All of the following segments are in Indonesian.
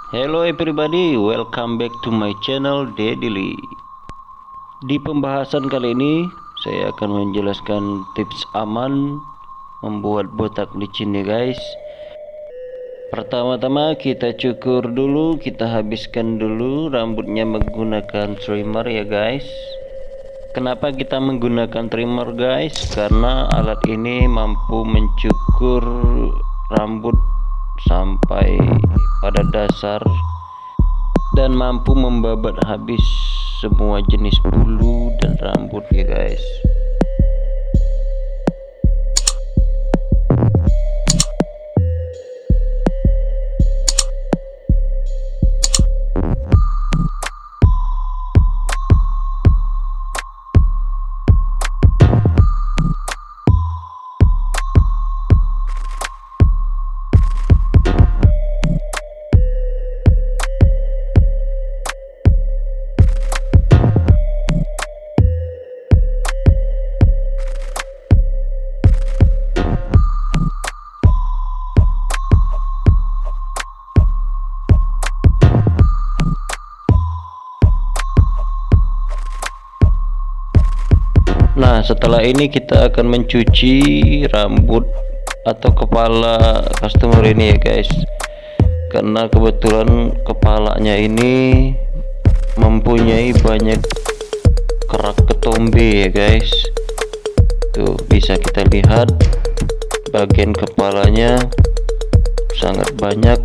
Hello everybody, welcome back to my channel Dedy. Di pembahasan kali ini saya akan menjelaskan tips aman membuat botak licin ya guys. Pertama-tama kita cukur dulu, kita habiskan dulu rambutnya menggunakan trimmer ya guys. Kenapa kita menggunakan trimmer guys? Karena alat ini mampu mencukur rambut sampai pada dasar dan mampu membabat habis semua jenis bulu dan rambut ya guys. Nah, setelah ini kita akan mencuci rambut atau kepala customer ini ya guys, karena kebetulan kepalanya ini mempunyai banyak kerak ketombe ya guys. Tuh bisa kita lihat bagian kepalanya sangat banyak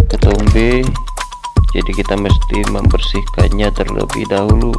ketombe, jadi kita mesti membersihkannya terlebih dahulu.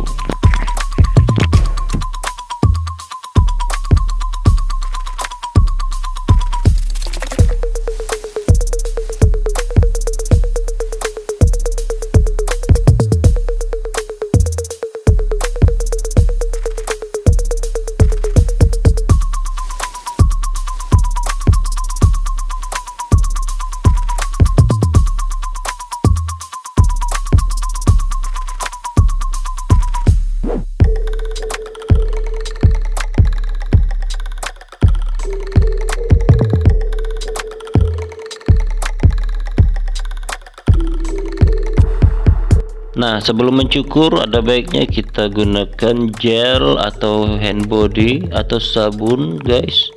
Nah, sebelum mencukur ada baiknya kita gunakan gel atau hand body atau sabun guys.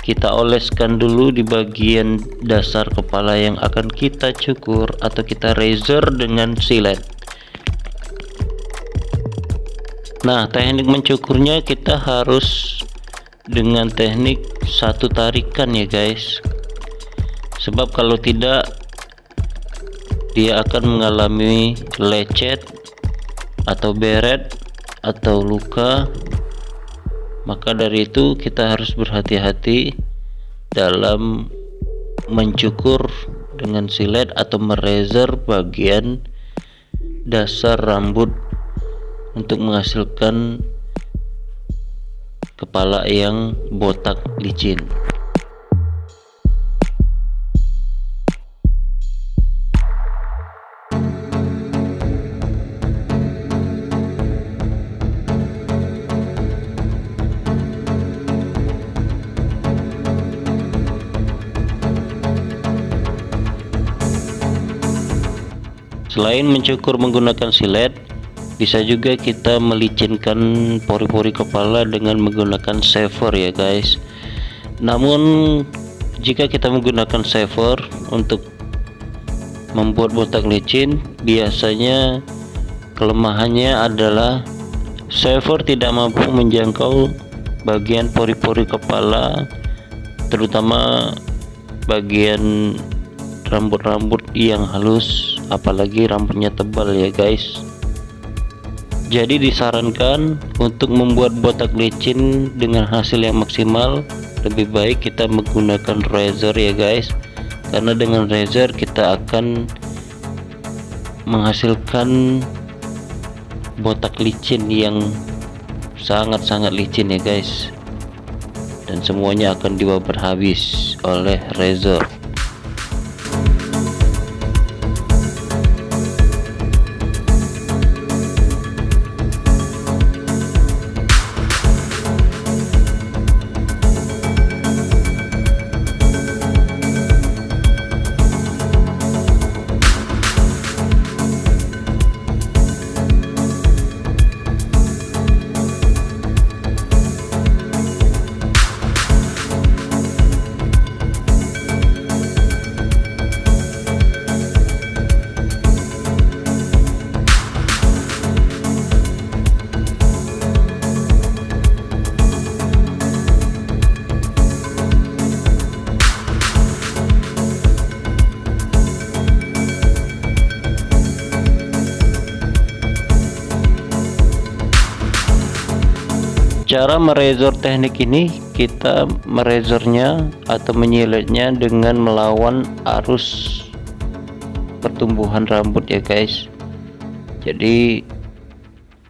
Kita oleskan dulu di bagian dasar kepala yang akan kita cukur atau kita razor dengan silet. Nah, teknik mencukurnya kita harus dengan teknik satu tarikan ya guys, sebab kalau tidak dia akan mengalami lecet atau beret atau luka. Maka dari itu kita harus berhati-hati dalam mencukur dengan silet atau merazor bagian dasar rambut untuk menghasilkan kepala yang botak licin. Selain mencukur menggunakan silet, bisa juga kita melicinkan pori-pori kepala dengan menggunakan shaver ya guys. Namun jika kita menggunakan shaver untuk membuat botak licin, biasanya kelemahannya adalah shaver tidak mampu menjangkau bagian pori-pori kepala, terutama bagian rambut-rambut yang halus, apalagi rambutnya tebal ya guys. Jadi disarankan untuk membuat botak licin dengan hasil yang maksimal, lebih baik kita menggunakan razor ya guys, karena dengan razor kita akan menghasilkan botak licin yang sangat-sangat licin ya guys, dan semuanya akan dibabat habis oleh razor. Cara merazor teknik ini, kita merazornya atau menyilitnya dengan melawan arus pertumbuhan rambut ya guys. Jadi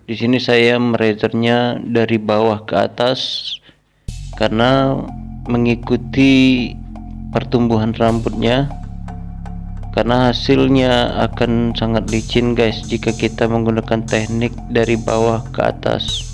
di sini saya merazornya dari bawah ke atas karena mengikuti pertumbuhan rambutnya, karena hasilnya akan sangat licin guys jika kita menggunakan teknik dari bawah ke atas.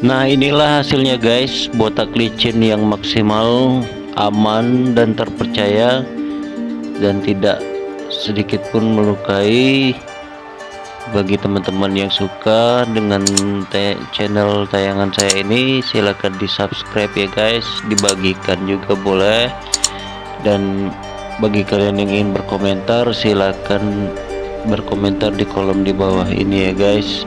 Nah, inilah hasilnya guys, botak licin yang maksimal, aman dan terpercaya, dan tidak sedikit pun melukai. Bagi teman-teman yang suka dengan channel tayangan saya ini, silahkan di subscribe ya guys, dibagikan juga boleh, dan bagi kalian yang ingin berkomentar silahkan berkomentar di kolom di bawah ini ya guys.